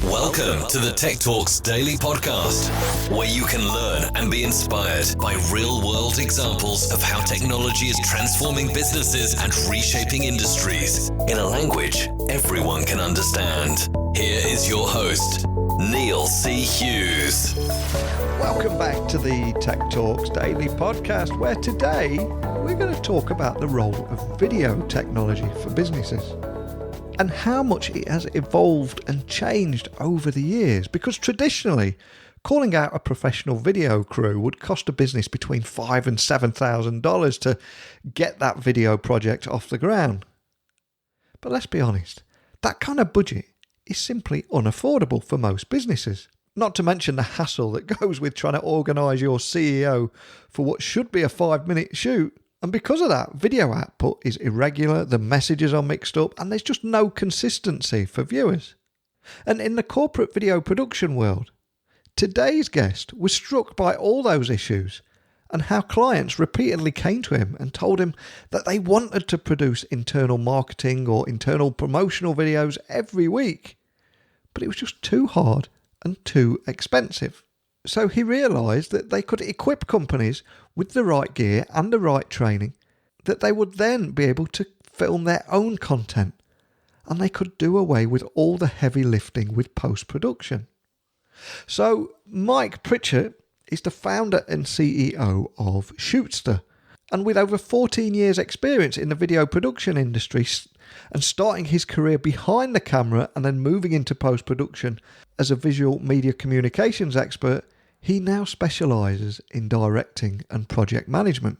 Welcome to the Tech Talks Daily Podcast, where you can learn and be inspired by real-world examples of how technology is transforming businesses and reshaping industries in a language everyone can understand. Here is your host, Neil C. Hughes. Welcome back to the Tech Talks Daily Podcast, where today we're going to talk about the role of video technology for businesses and how much it has evolved and changed over the years. Because traditionally, calling out a professional video crew would cost a business between $5,000 and $7,000 to get that video project off the ground. But let's be honest, that kind of budget is simply unaffordable for most businesses. Not to mention the hassle that goes with trying to organise your CEO for what should be a 5-minute shoot. And because of that, video output is irregular, the messages are mixed up, and there's just no consistency for viewers. And in the corporate video production world, today's guest was struck by all those issues and how clients repeatedly came to him and told him that they wanted to produce internal marketing or internal promotional videos every week, but it was just too hard and too expensive. So he realised that they could equip companies with the right gear and the right training, that they would then be able to film their own content, and they could do away with all the heavy lifting with post-production. So Mike Pritchett is the founder and CEO of Shootsta, and with over 14 years experience in the video production industry and starting his career behind the camera and then moving into post-production as a visual media communications expert, he now specialises in directing and project management.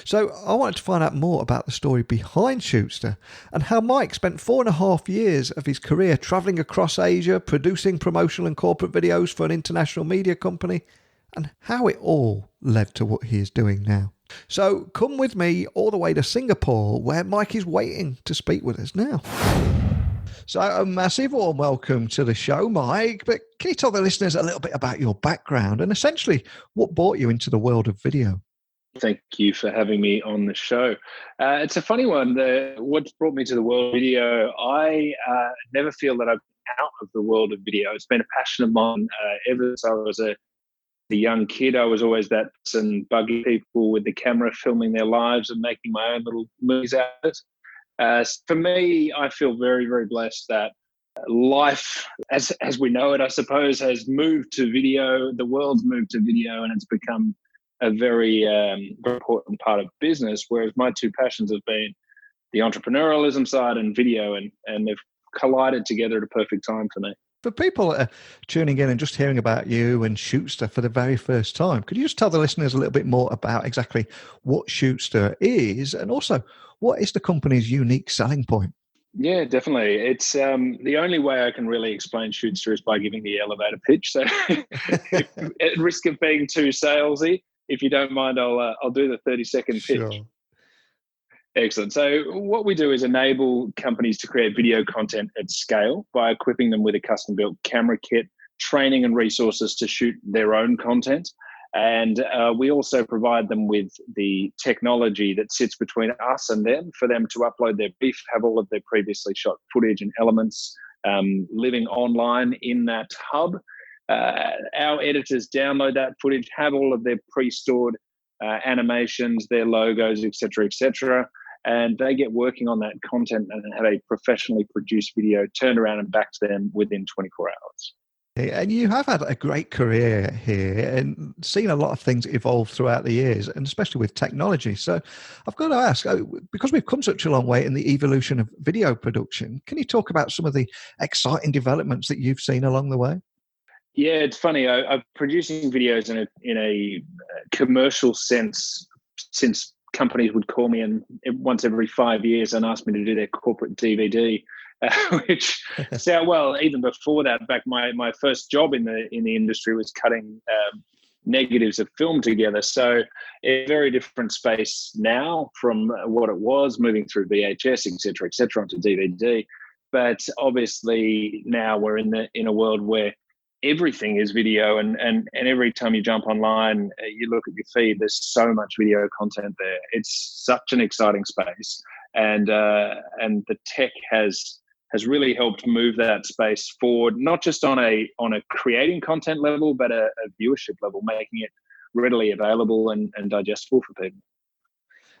So I wanted to find out more about the story behind Shootsta and how Mike spent 4.5 years of his career travelling across Asia, producing promotional and corporate videos for an international media company, and how it all led to what he is doing now. So come with me all the way to Singapore, where Mike is waiting to speak with us now. So a massive warm welcome to the show, Mike. But can you tell the listeners a little bit about your background and essentially what brought you into the world of video? Thank you for having me on the show. It's a funny one. What's brought me to the world of video, I never feel that I've been out of the world of video. It's been a passion of mine ever since I was a young kid. I was always that person bugging people with the camera, filming their lives and making my own little movies out of it. For me, I feel very, very blessed that life, as we know it, I suppose, has moved to video. The world's moved to video, and it's become a very important part of business, whereas my two passions have been the entrepreneurialism side and video, and they've collided together at a perfect time for me. For people that are tuning in and just hearing about you and Shootsta for the very first time, could you just tell the listeners a little bit more about exactly what Shootsta is, and also what is the company's unique selling point? Yeah, definitely. It's the only way I can really explain Shootsta is by giving the elevator pitch. So at risk of being too salesy, if you don't mind, I'll do the 30-second pitch. Sure. Excellent. So what we do is enable companies to create video content at scale by equipping them with a custom-built camera kit, training and resources to shoot their own content. And we also provide them with the technology that sits between us and them for them to upload their brief, have all of their previously shot footage and elements living online in that hub. Our editors download that footage, have all of their pre-stored animations, their logos, etc., and they get working on that content and have a professionally produced video turned around and back to them within 24 hours. And you have had a great career here and seen a lot of things evolve throughout the years, and especially with technology. So I've got to ask, because we've come such a long way in the evolution of video production, can you talk about some of the exciting developments that you've seen along the way? Yeah, it's funny. I'm producing videos in a commercial sense since companies would call me and once every 5 years and ask me to do their corporate DVD, which well, even before that, back my first job in the industry was cutting negatives of film together. So a very different space now from what it was, moving through VHS, et cetera, onto DVD. But obviously now we're in a world where everything is video, and every time you jump online, you look at your feed, there's so much video content there. It's such an exciting space, and the tech has has really helped move that space forward, not just on a creating content level, but a viewership level, making it readily available and digestible for people.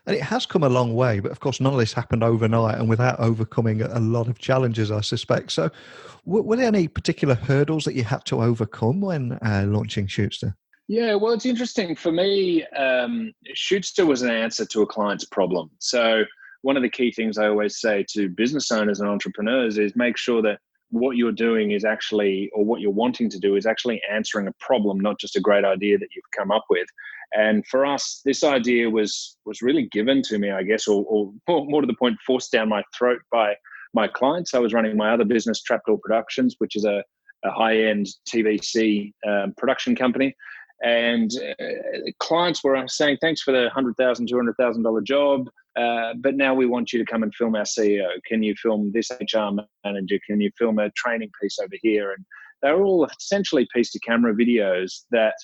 And it has come a long way, but of course, none of this happened overnight and without overcoming a lot of challenges, I suspect. So, were there any particular hurdles that you had to overcome when launching Shootsta? Yeah, well, it's interesting. For me, Shootsta was an answer to a client's problem. So one of the key things I always say to business owners and entrepreneurs is make sure that what you're doing is actually, or what you're wanting to do is actually answering a problem, not just a great idea that you've come up with. And for us, this idea was really given to me, I guess, or more to the point, forced down my throat by my clients. I was running my other business, Trapdoor Productions, which is a high-end TVC production company. And clients were saying, thanks for the $100,000, $200,000 job, but now we want you to come and film our CEO. Can you film this HR manager? Can you film a training piece over here? And they were all essentially piece-to-camera videos that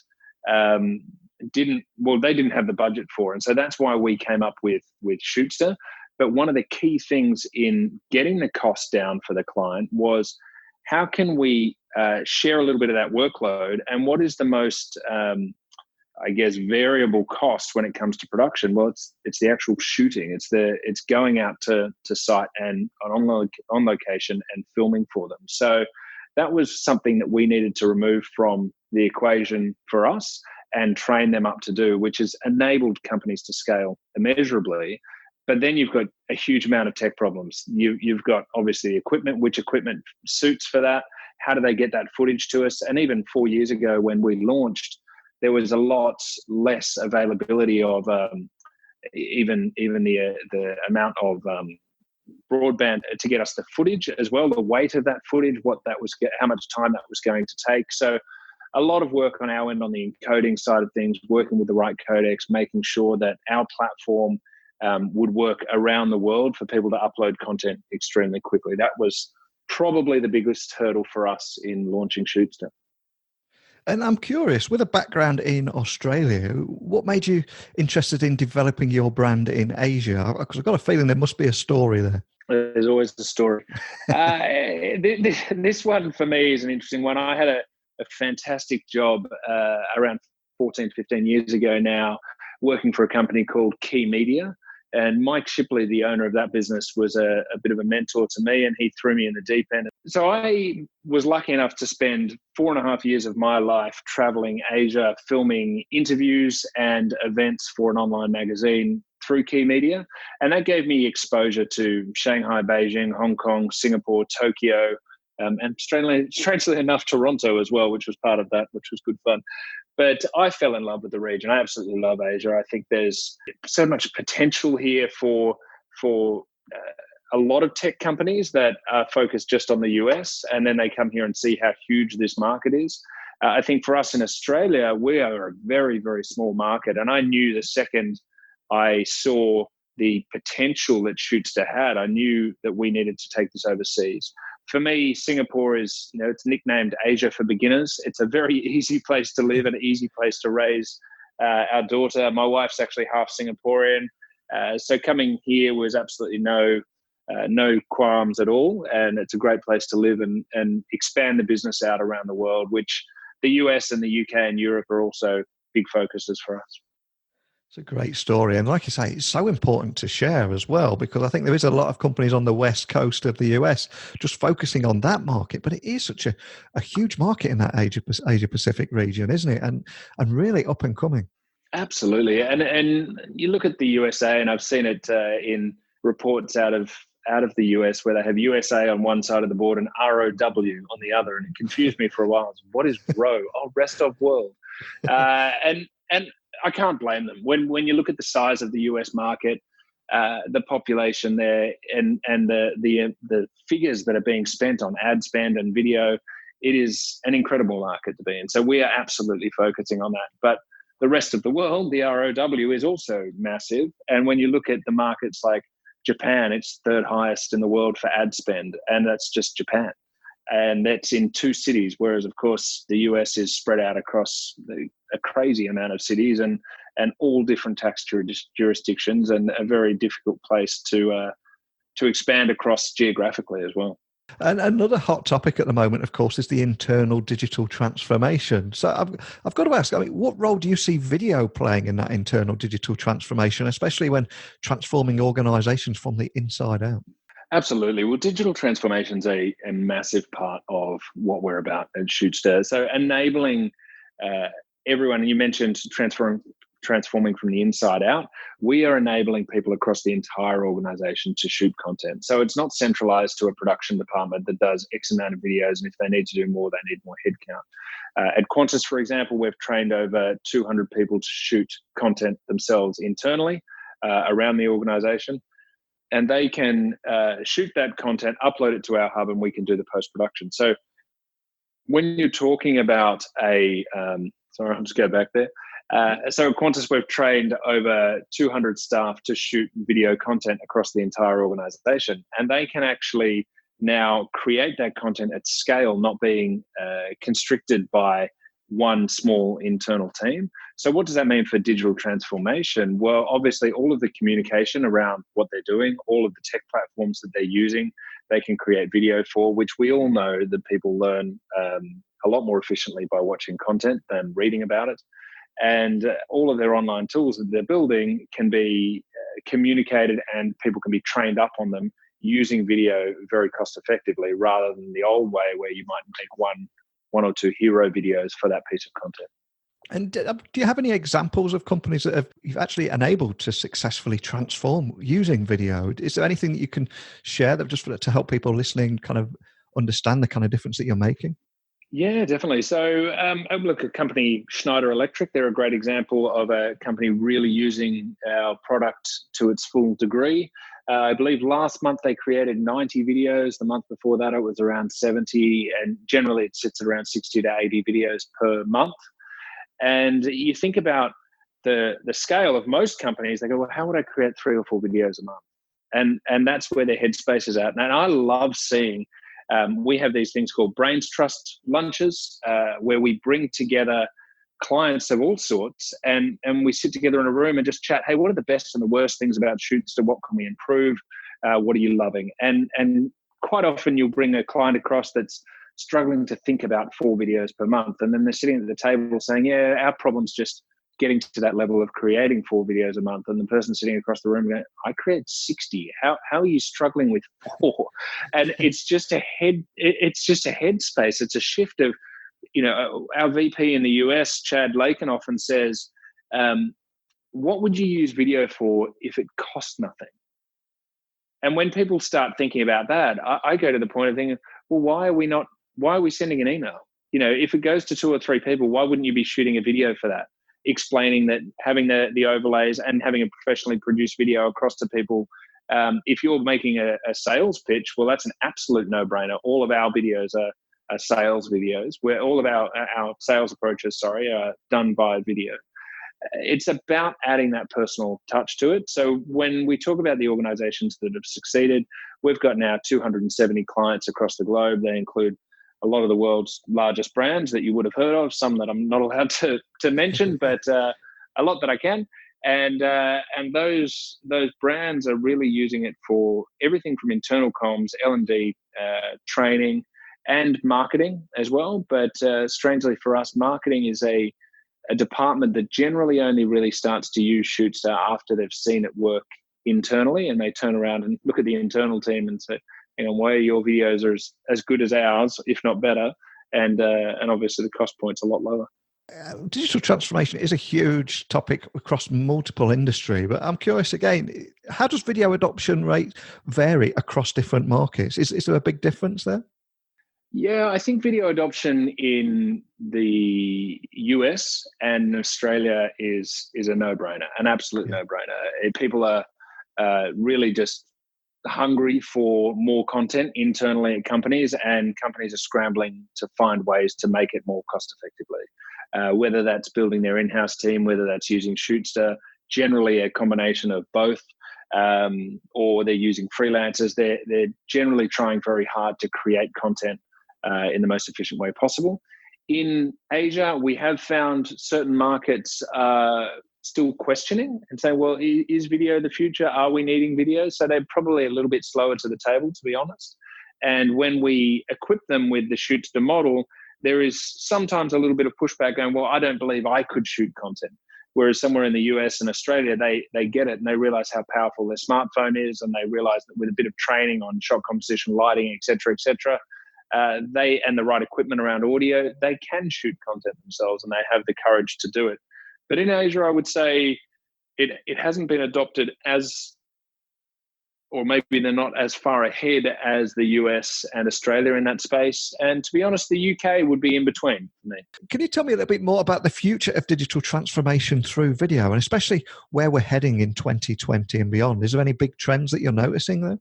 they didn't have the budget for. And so that's why we came up with Shootsta. But one of the key things in getting the cost down for the client was, how can we share a little bit of that workload, and what is the most, variable cost when it comes to production? Well, it's the actual shooting. It's going out to site and on location and filming for them. So that was something that we needed to remove from the equation for us and train them up to do, which has enabled companies to scale immeasurably. But then you've got a huge amount of tech problems. You've got obviously equipment, which equipment suits for that? How do they get that footage to us? And even 4 years ago when we launched, there was a lot less availability of even the amount of broadband to get us the footage as well, the weight of that footage, how much time that was going to take. So a lot of work on our end on the encoding side of things, working with the right codecs, making sure that our platform would work around the world for people to upload content extremely quickly. That was probably the biggest hurdle for us in launching Shootsta. And I'm curious, with a background in Australia, what made you interested in developing your brand in Asia? Because I've got a feeling there must be a story there. There's always the story. This one for me is an interesting one. I had a fantastic job around 14, 15 years ago now, working for a company called Key Media. And Mike Shipley, the owner of that business, was a bit of a mentor to me, and he threw me in the deep end. So I was lucky enough to spend 4.5 years of my life traveling Asia, filming interviews and events for an online magazine through Key Media. And that gave me exposure to Shanghai, Beijing, Hong Kong, Singapore, Tokyo, and strangely enough, Toronto as well, which was part of that, which was good fun. But I fell in love with the region. I absolutely love Asia. I think there's so much potential here for a lot of tech companies that are focused just on the US, and then they come here and see how huge this market is. I think for us in Australia, we are a very, very small market. And I knew the second I saw the potential that Shootsta had, I knew that we needed to take this overseas. For me, Singapore is, it's nicknamed Asia for beginners. It's a very easy place to live and an easy place to raise our daughter. My wife's actually half Singaporean. So coming here was absolutely no qualms at all. And it's a great place to live and expand the business out around the world, which the US and the UK and Europe are also big focuses for us. It's a great story. And like you say, it's so important to share as well, because I think there is a lot of companies on the west coast of the US just focusing on that market. But it is such a huge market in that Asia Pacific region, isn't it? And really up and coming. Absolutely. And you look at the USA, and I've seen it in reports out of the US where they have USA on one side of the board and ROW on the other. And it confused me for a while. What is ROW? Oh, rest of world. And I can't blame them. When you look at the size of the US market, the population there, and the figures that are being spent on ad spend and video, it is an incredible market to be in. So we are absolutely focusing on that. But the rest of the world, the ROW, is also massive. And when you look at the markets like Japan, it's third highest in the world for ad spend, and that's just Japan. And that's in 2 cities, whereas, of course, the US is spread out across a crazy amount of cities and all different tax jurisdictions, and a very difficult place to expand across geographically as well. And another hot topic at the moment, of course, is the internal digital transformation. So I've got to ask, I mean, what role do you see video playing in that internal digital transformation, especially when transforming organizations from the inside out? Absolutely. Well, digital transformation is a massive part of what we're about at Shootsta. So enabling everyone, you mentioned transforming from the inside out, we are enabling people across the entire organization to shoot content. So it's not centralized to a production department that does X amount of videos, and if they need to do more, they need more headcount. At Qantas, for example, we've trained over 200 people to shoot content themselves internally around the organization, and they can shoot that content, upload it to our hub, and we can do the post-production. So when you're talking about sorry, I'll just go back there. So at Qantas, we've trained over 200 staff to shoot video content across the entire organization. And they can actually now create that content at scale, not being constricted by one small internal team. So what does that mean for digital transformation? Well, obviously, all of the communication around what they're doing, all of the tech platforms that they're using, they can create video for, which we all know that people learn a lot more efficiently by watching content than reading about it. And all of their online tools that they're building can be communicated, and people can be trained up on them using video very cost effectively, rather than the old way where you might make one or two hero videos for that piece of content. And do you have any examples of companies that you've actually enabled to successfully transform using video? Is there anything that you can share that just to help people listening kind of understand the kind of difference that you're making? Yeah, definitely. So look, a company, Schneider Electric, they're a great example of a company really using our product to its full degree. I believe last month they created 90 videos. The month before that, it was around 70. And generally it sits at around 60 to 80 videos per month. And you think about the scale of most companies, they go, well, how would I create 3 or 4 videos a month? And that's where their headspace is at. And I love seeing, we have these things called Brains Trust lunches, where we bring together clients of all sorts, and we sit together in a room and just chat. Hey, what are the best and the worst things about Shootsta? What can we improve? What are you loving? And quite often you'll bring a client across that's struggling to think about 4 videos per month, and then they're sitting at the table saying, yeah, our problem's just getting to that level of creating 4 videos a month. And the person sitting across the room going, I create 60. How are you struggling with 4? And it's just a headspace. It's a shift of, our VP in the US, Chad Lakin, often says, what would you use video for if it cost nothing? And when people start thinking about that, I go to the point of thinking, well, why are we sending an email? If it goes to 2 or 3 people, why wouldn't you be shooting a video for that? Explaining that, having the overlays and having a professionally produced video across to people. If you're making a sales pitch, well, that's an absolute no-brainer. All of our videos are sales videos, where all of our sales approaches, are done by video. It's about adding that personal touch to it. So when we talk about the organizations that have succeeded, we've got now 270 clients across the globe. They include a lot of the world's largest brands that you would have heard of, some that I'm not allowed to mention, but a lot that I can. And those brands are really using it for everything from internal comms, L&D, training, and marketing as well. But strangely for us, marketing is a department that generally only really starts to use Shootsta after they've seen it work internally, and they turn around and look at the internal team and say, why your videos are as good as ours, if not better, and obviously the cost point's a lot lower. Digital transformation is a huge topic across multiple industry, but I'm curious again, how does video adoption rate vary across different markets? Is there a big difference there? Yeah, I think video adoption in the US and Australia is a no-brainer, an absolute no-brainer. People are really just hungry for more content internally at companies, and companies are scrambling to find ways to make it more cost effectively, whether that's building their in-house team, whether that's using Shootsta, generally a combination of both, or they're using freelancers. They're generally trying very hard to create content in the most efficient way possible. In Asia, we have found certain markets still questioning and saying, well, is video the future? Are we needing video? So they're probably a little bit slower to the table, to be honest. And when we equip them with the Shootsta model, there is sometimes a little bit of pushback going, well, I don't believe I could shoot content. Whereas somewhere in the US and Australia, they get it and they realize how powerful their smartphone is, and they realize that with a bit of training on shot composition, lighting, et cetera, they and the right equipment around audio, they can shoot content themselves and they have the courage to do it. But in Asia, I would say it hasn't been adopted as, or maybe they're not as far ahead as the US and Australia in that space. And to be honest, the UK would be in between for me. Can you tell me a little bit more about the future of digital transformation through video, and especially where we're heading in 2020 and beyond? Is there any big trends that you're noticing there?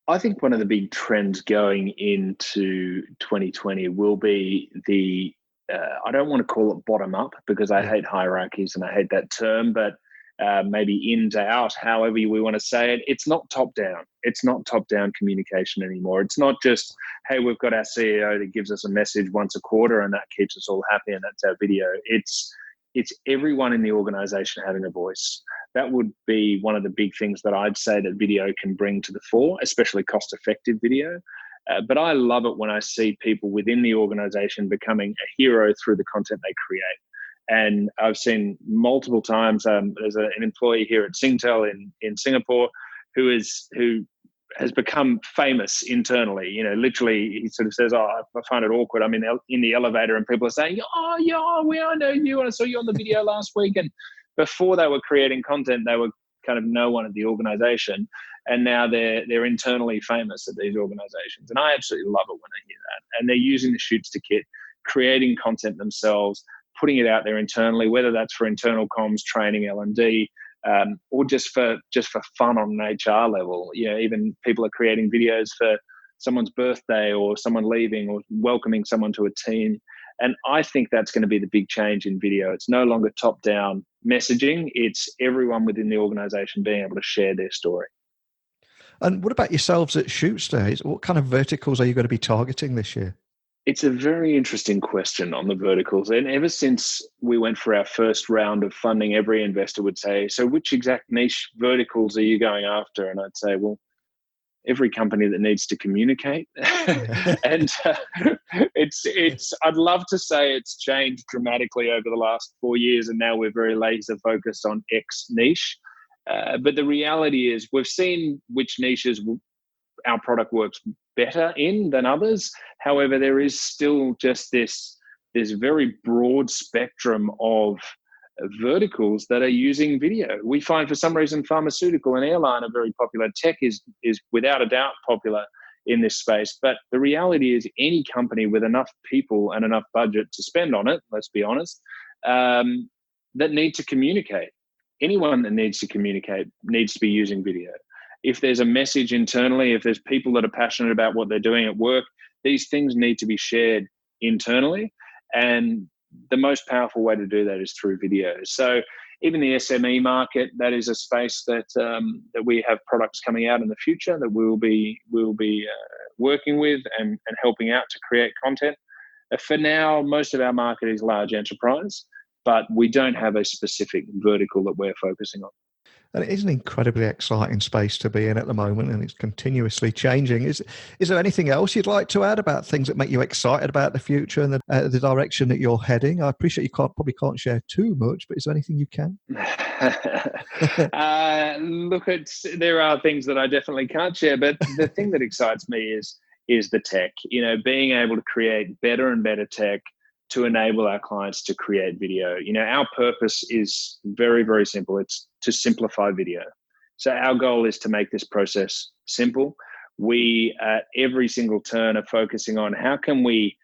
I think one of the big trends going into 2020 will be the, I don't want to call it bottom up because I hate hierarchies and I hate that term, but maybe in to out, however we want to say it. It's not top down. It's not top down communication anymore. It's not just, hey, we've got our CEO that gives us a message once a quarter and that keeps us all happy and that's our video. It's everyone in the organization having a voice. That would be one of the big things that I'd say that video can bring to the fore, especially cost-effective video. But I love it when I see people within the organization becoming a hero through the content they create. And I've seen multiple times, there's an employee here at Singtel in Singapore who has become famous internally. You know, literally he sort of says, oh, I find it awkward. I'm in the elevator and people are saying, oh, yeah, I know you. I saw you on the video last week. And before they were creating content, they were kind of no one at the organization. And now they're internally famous at these organizations. And I absolutely love it when I hear that. And they're using the Shootsta kit, creating content themselves, putting it out there internally, whether that's for internal comms, training, L&D, or just for fun on an HR level. You know, even people are creating videos for someone's birthday or someone leaving or welcoming someone to a team. And I think that's going to be the big change in video. It's no longer top-down messaging. It's everyone within the organization being able to share their story. And what about yourselves at Shootsta? What kind of verticals are you going to be targeting this year? It's a very interesting question on the verticals. And ever since we went for our first round of funding, every investor would say, so which exact niche verticals are you going after? And I'd say, well, every company that needs to communicate. And I'd love to say it's changed dramatically over the last 4 years. And now we're very laser focused on X niche. But the reality is we've seen which niches our product works better in than others. However, there is still just this very broad spectrum of verticals that are using video. We find for some reason pharmaceutical and airline are very popular. Tech is without a doubt popular in this space. But the reality is any company with enough people and enough budget to spend on it, let's be honest, that need to communicate. Anyone that needs to communicate needs to be using video. If there's a message internally, if there's people that are passionate about what they're doing at work, these things need to be shared internally. And the most powerful way to do that is through video. So even the SME market, that is a space that we have products coming out in the future that we'll be working with and helping out to create content. For now, most of our market is large enterprise, but we don't have a specific vertical that we're focusing on. And it is an incredibly exciting space to be in at the moment, and it's continuously changing. Is there anything else you'd like to add about things that make you excited about the future and the direction that you're heading? I appreciate you probably can't share too much, but is there anything you can? Look, there are things that I definitely can't share, but the thing that excites me is the tech. You know, being able to create better and better tech to enable our clients to create video. You know, our purpose is very, very simple. It's to simplify video. So our goal is to make this process simple. We, at every single turn, are focusing on how can we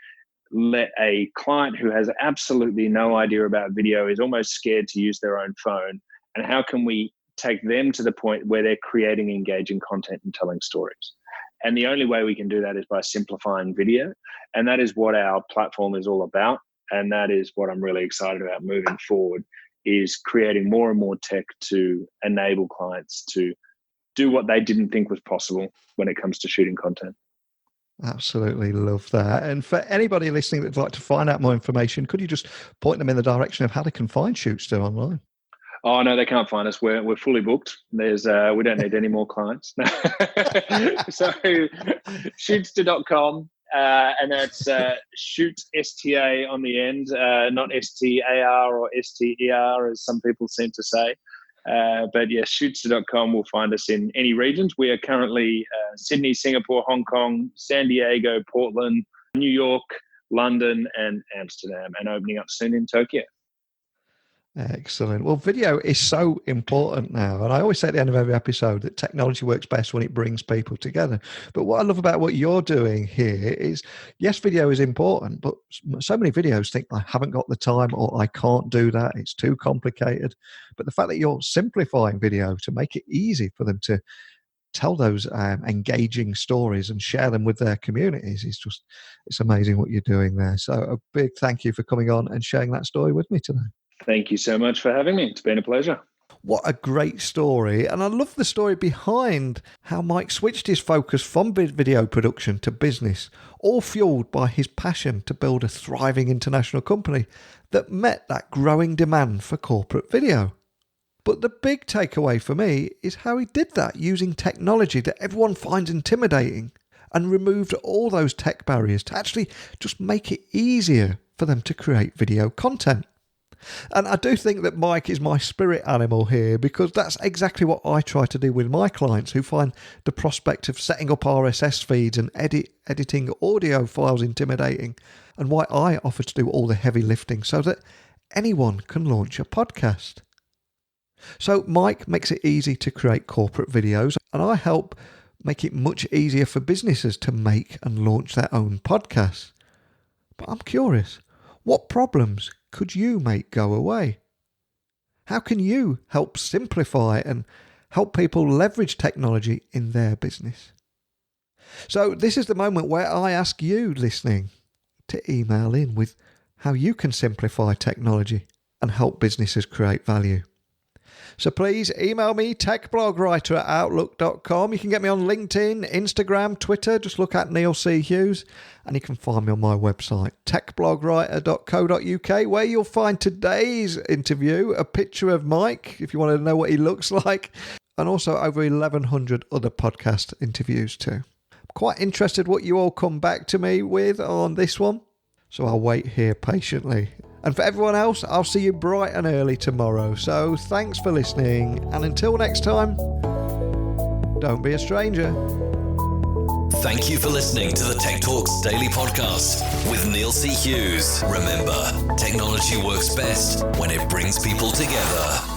let a client who has absolutely no idea about video, is almost scared to use their own phone, and how can we take them to the point where they're creating engaging content and telling stories. And the only way we can do that is by simplifying video. And that is what our platform is all about. And that is what I'm really excited about moving forward, is creating more and more tech to enable clients to do what they didn't think was possible when it comes to shooting content. Absolutely love that. And for anybody listening that'd like to find out more information, could you just point them in the direction of how they can find Shootsta online? Oh no, they can't find us. We're fully booked. There's we don't need any more clients. So Shootsta.com, and that's shoot STA on the end, not STAR or STER as some people seem to say. But yeah, Shootsta.com will find us in any regions. We are currently Sydney, Singapore, Hong Kong, San Diego, Portland, New York, London, and Amsterdam, and opening up soon in Tokyo. Excellent. Well, video is so important now. And I always say at the end of every episode that technology works best when it brings people together. But what I love about what you're doing here is, yes, video is important, but so many videos think I haven't got the time or I can't do that. It's too complicated. But the fact that you're simplifying video to make it easy for them to tell those engaging stories and share them with their communities is just, it's amazing what you're doing there. So a big thank you for coming on and sharing that story with me today. Thank you so much for having me. It's been a pleasure. What a great story. And I love the story behind how Mike switched his focus from video production to business, all fueled by his passion to build a thriving international company that met that growing demand for corporate video. But the big takeaway for me is how he did that using technology that everyone finds intimidating and removed all those tech barriers to actually just make it easier for them to create video content. And I do think that Mike is my spirit animal here, because that's exactly what I try to do with my clients who find the prospect of setting up RSS feeds and editing audio files intimidating, and why I offer to do all the heavy lifting so that anyone can launch a podcast. So Mike makes it easy to create corporate videos, and I help make it much easier for businesses to make and launch their own podcasts. But I'm curious, what problems could you make go away? How can you help simplify and help people leverage technology in their business? So this is the moment where I ask you listening to email in with how you can simplify technology and help businesses create value. So please email me, techblogwriter@outlook.com. You can get me on LinkedIn, Instagram, Twitter. Just look at Neil C. Hughes. And you can find me on my website, techblogwriter.co.uk, where you'll find today's interview, a picture of Mike, if you want to know what he looks like, and also over 1,100 other podcast interviews too. I'm quite interested what you all come back to me with on this one, so I'll wait here patiently. And for everyone else, I'll see you bright and early tomorrow. So thanks for listening, and until next time, don't be a stranger. Thank you for listening to the Tech Talks Daily Podcast with Neil C. Hughes. Remember, technology works best when it brings people together.